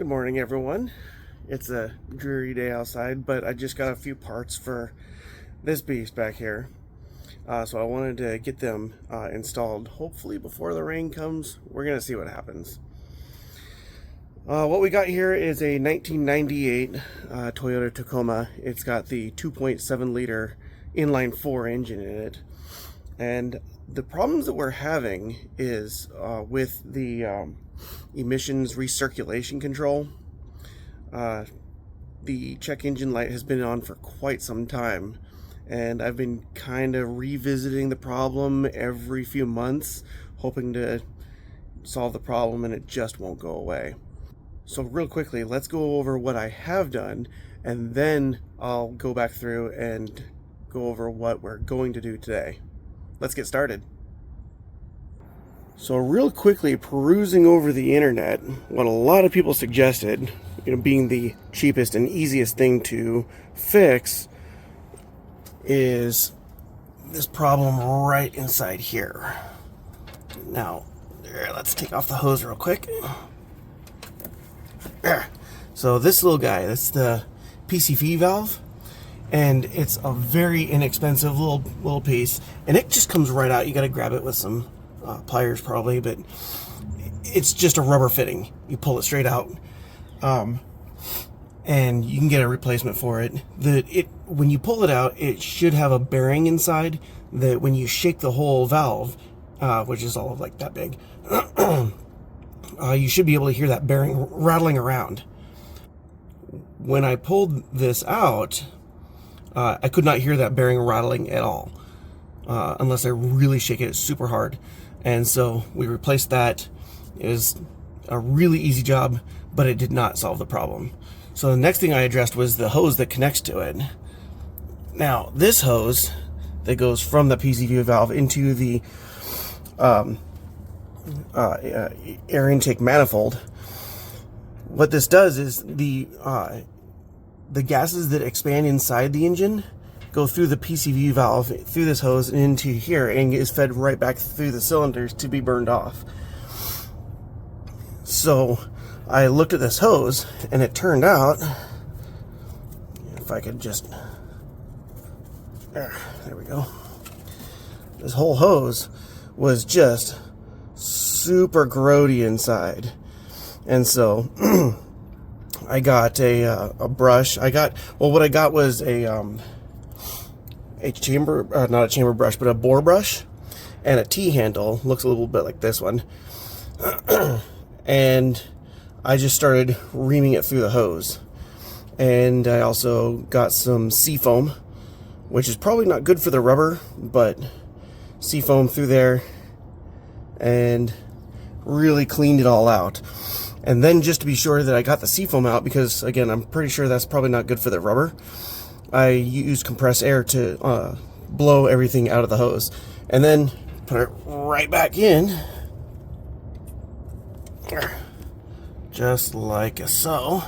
Good morning, everyone. It's a dreary day outside, but I just got a few parts for this beast back here. So I wanted to get them installed, hopefully before the rain comes. We're going to see what happens. What we got here is a 1998 Toyota Tacoma. It's got the 2.7 liter inline 4 engine in it. And the problems that we're having is with the emissions recirculation control. The check engine light has been on for quite some time, and I've been kind of revisiting the problem every few months, hoping to solve the problem, and it just won't go away. So real quickly, let's go over what I have done, and then I'll go back through and go over what we're going to do today. Let's get started. So real quickly, perusing over the internet, what a lot of people suggested, being the cheapest and easiest thing to fix, is this problem right inside here. Now, let's take off the hose real quick. So this little guy, that's the PCV valve, and it's a very inexpensive little piece, and it just comes right out. You got to grab it with some pliers probably, but it's just a rubber fitting. You pull it straight out, and you can get a replacement for it. When you pull it out, it should have a bearing inside that when you shake the whole valve, which is all like that big, you should be able to hear that bearing rattling around. When I pulled this out, I could not hear that bearing rattling at all, unless I really shake it super hard. And so we replaced that. It was a really easy job, but it did not solve the problem. So the next thing I addressed was the hose that connects to it. Now, this hose that goes from the PCV valve into the air intake manifold, what this does is the gases that expand inside the engine go through the PCV valve, through this hose, and into here, and is fed right back through the cylinders to be burned off. So I looked at this hose, and it turned out, if I could just, there we go. This whole hose was just super grody inside. And so I got a brush. What I got was a chamber, not a chamber brush, but a bore brush, and a T-handle. Looks a little bit like this one. And I just started reaming it through the hose. And I also got some seafoam, which is probably not good for the rubber, but seafoam through there, and really cleaned it all out. And then, just to be sure that I got the seafoam out, because again, I'm pretty sure that's probably not good for the rubber, I used compressed air to blow everything out of the hose, and then put it right back in, just like so.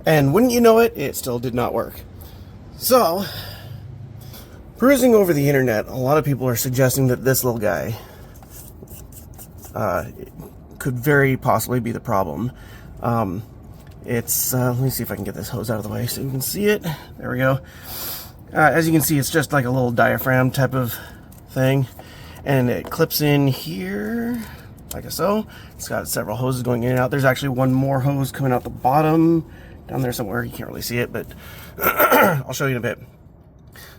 And wouldn't you know it, it still did not work. So, perusing over the internet, a lot of people are suggesting that this little guy could very possibly be the problem. Let me see if I can get this hose out of the way so you can see it. There we go. As you can see, it's just like a little diaphragm type of thing, and it clips in here like so. It's got several hoses going in and out. There's actually one more hose coming out the bottom down there somewhere. You can't really see it, but I'll show you in a bit.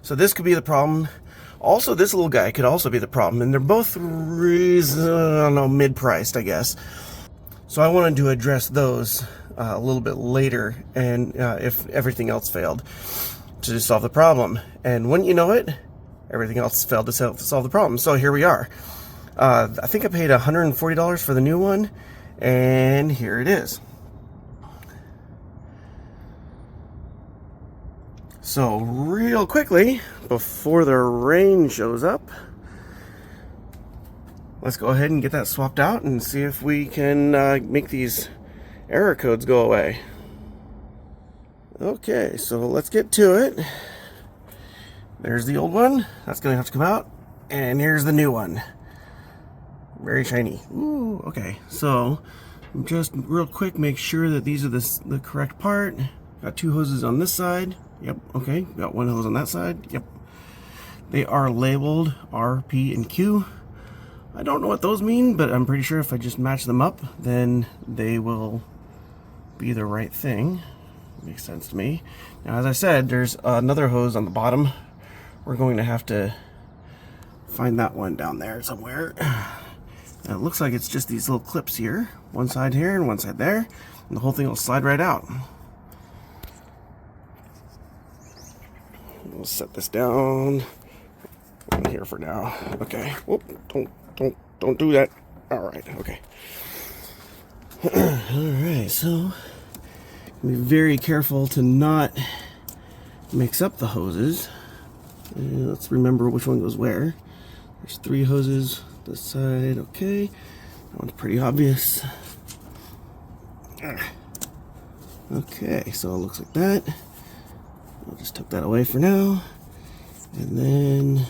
So this could be the problem. Also, this little guy could also be the problem, and they're both mid-priced, I guess. So I wanted to address those a little bit later, and if everything else failed, to solve the problem. And wouldn't you know it, everything else failed to solve the problem. So here we are. I think I paid $140 for the new one, and here it is. So real quickly, before the rain shows up, let's go ahead and get that swapped out and see if we can make these error codes go away. Okay, so let's get to it. There's the old one. That's going to have to come out. And here's the new one. Very shiny. Ooh, okay. So Just real quick, make sure that these are the correct part. Got 2 hoses on this side. Yep, okay. Got 1 hose on that side. Yep. They are labeled R, P, and Q. I don't know what those mean, but I'm pretty sure if I just match them up, then they will be the right thing. Makes sense to me. Now, as I said, there's another hose on the bottom. We're going to have to find that one down there somewhere. And it looks like it's just these little clips here. One side here and one side there. And the whole thing will slide right out. We'll set this down on here for now. Okay. Whoop, don't do that. Alright, okay. Alright, so be very careful to not mix up the hoses. And let's remember which one goes where. There's 3 hoses this side, okay. That one's pretty obvious. Okay, so it looks like that. I'll just tuck that away for now. And then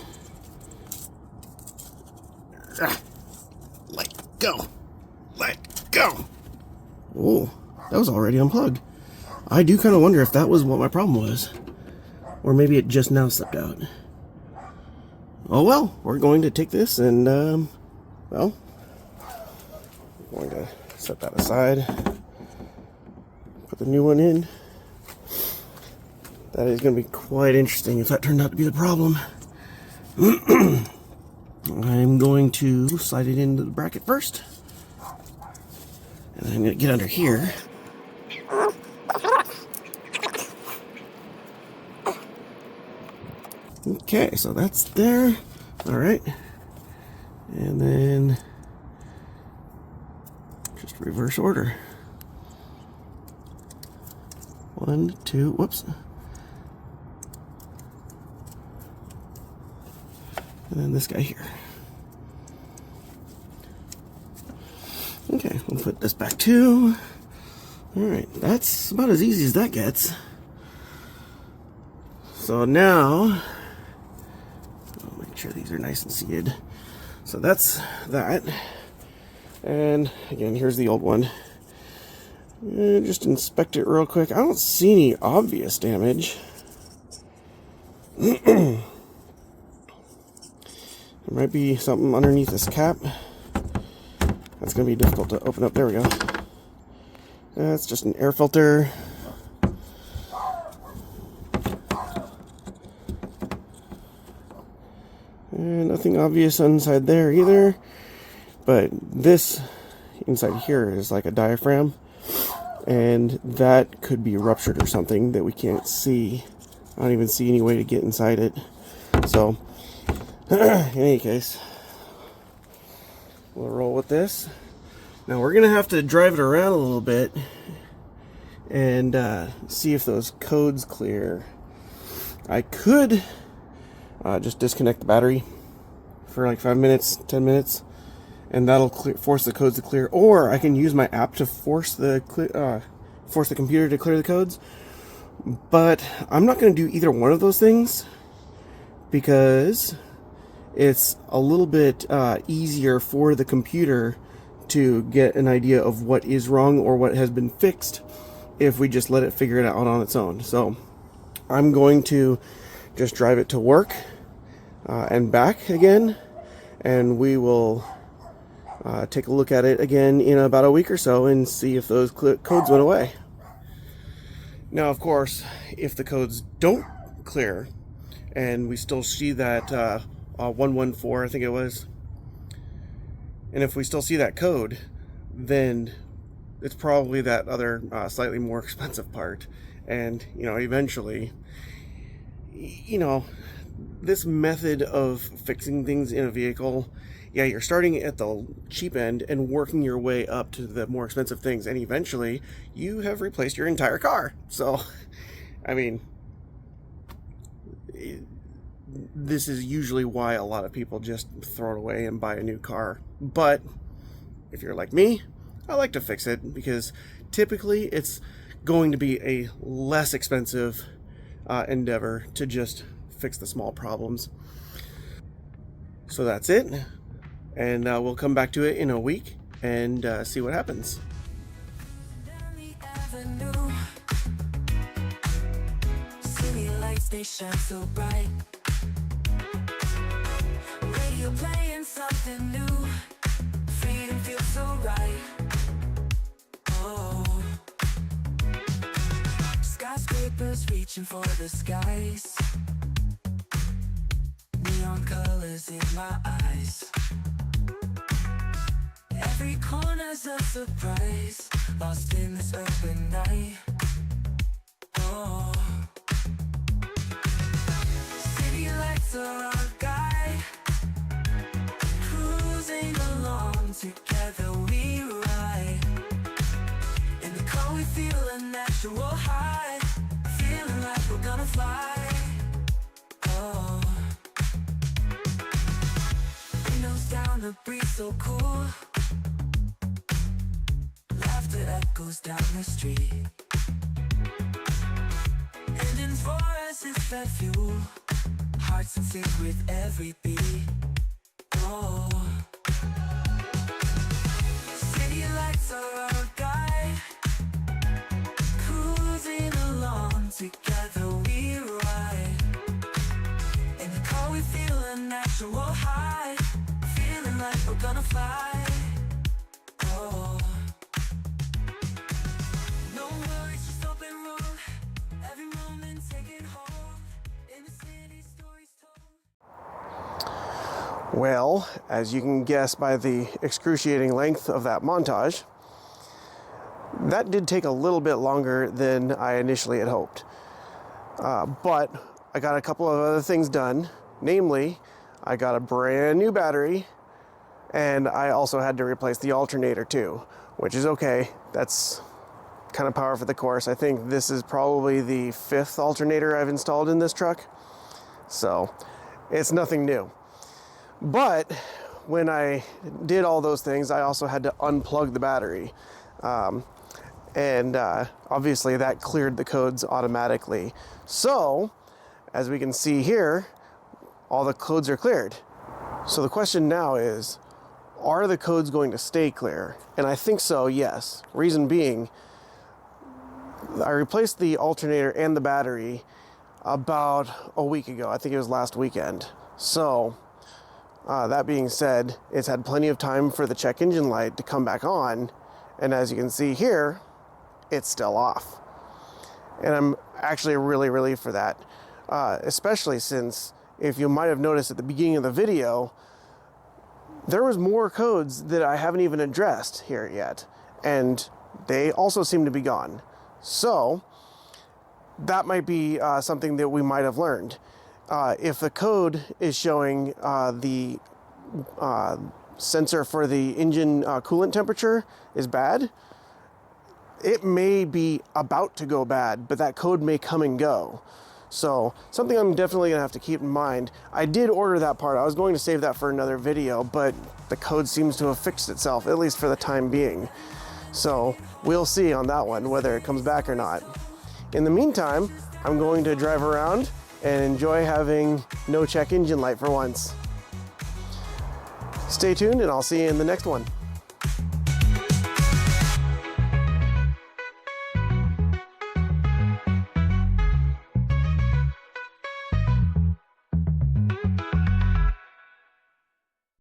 let go. Let go. Oh, that was already unplugged. I do kind of wonder if that was what my problem was. Or maybe it just now slipped out. Oh well, we're going to take this and, well, we're going to set that aside. Put the new one in. That is going to be quite interesting if that turned out to be the problem. I'm going to slide it into the bracket first. And I'm going to get under here. Okay, so that's there. Alright. And then just reverse order. 1, 2, whoops. And then this guy here. Okay, we'll put this back too. Alright, that's about as easy as that gets. So now, I'll make sure these are nice and seated. So that's that. And again, here's the old one. And just inspect it real quick. I don't see any obvious damage. There might be something underneath this cap. That's going to be difficult to open up. There we go. That's just an air filter. And nothing obvious inside there either. But this inside here is like a diaphragm. And that could be ruptured or something that we can't see. I don't even see any way to get inside it. So, in any case, we'll roll with this. Now we're going to have to drive it around a little bit and see if those codes clear. I could just disconnect the battery for like 5 minutes, 10 minutes, and that'll force the codes to clear. Or I can use my app to force the computer to clear the codes. But I'm not going to do either one of those things because it's a little bit easier for the computer to get an idea of what is wrong or what has been fixed if we just let it figure it out on its own. So I'm going to just drive it to work and back again, and we will take a look at it again in about a week or so and see if those codes went away. Now, of course, if the codes don't clear and we still see that 114, I think it was, and if we still see that code, then it's probably that other slightly more expensive part. And, eventually, this method of fixing things in a vehicle, yeah, you're starting at the cheap end and working your way up to the more expensive things, and eventually you have replaced your entire car. So, I mean, this is usually why a lot of people just throw it away and buy a new car. But if you're like me, I like to fix it because typically it's going to be a less expensive endeavor to just fix the small problems. So that's it. And we'll come back to it in a week and see what happens. something new. City lights, they shine so bright. Radio playing something new. Freedom feels so right. Oh, skyscrapers reaching for the skies. Neon colors in my eyes. Every corner's a surprise, lost in this urban night. Oh, city lights are our guide. Cruising along, together we ride. In the car we feel a natural high, feeling like we're gonna fly. Oh, windows down, the breeze so cool. Laughter echoes down the street. Engines roar as if fed fuel. Hearts in sync with every beat. Oh, city lights are our guide. Cruising along, together we ride. In the car we feel a natural high, feeling like we're gonna fly. Oh, no worries, just open road. Every moment taking hold. In the city, stories told. Well, as you can guess by the excruciating length of that montage, that did take a little bit longer than I initially had hoped. But I got a couple of other things done. Namely, I got a brand new battery, and I also had to replace the alternator too, which is okay. That's kind of par for the course. I think this is probably the 5th alternator I've installed in this truck, so it's nothing new. But when I did all those things, I also had to unplug the battery. Obviously that cleared the codes automatically. So, as we can see here, all the codes are cleared. So the question now is, are the codes going to stay clear? And I think so, yes. Reason being, I replaced the alternator and the battery about a week ago. I think it was last weekend. So, that being said, it's had plenty of time for the check engine light to come back on, and as you can see here, it's still off. And I'm actually really relieved for that, especially since, if you might have noticed at the beginning of the video, there was more codes that I haven't even addressed here yet, and they also seem to be gone. So, that might be something that we might have learned. If the code is showing the sensor for the engine coolant temperature is bad, it may be about to go bad, but that code may come and go. So something I'm definitely gonna have to keep in mind. I did order that part. I was going to save that for another video, but the code seems to have fixed itself, at least for the time being. So we'll see on that one, whether it comes back or not. In the meantime, I'm going to drive around and enjoy having no check engine light for once. Stay tuned, and I'll see you in the next one.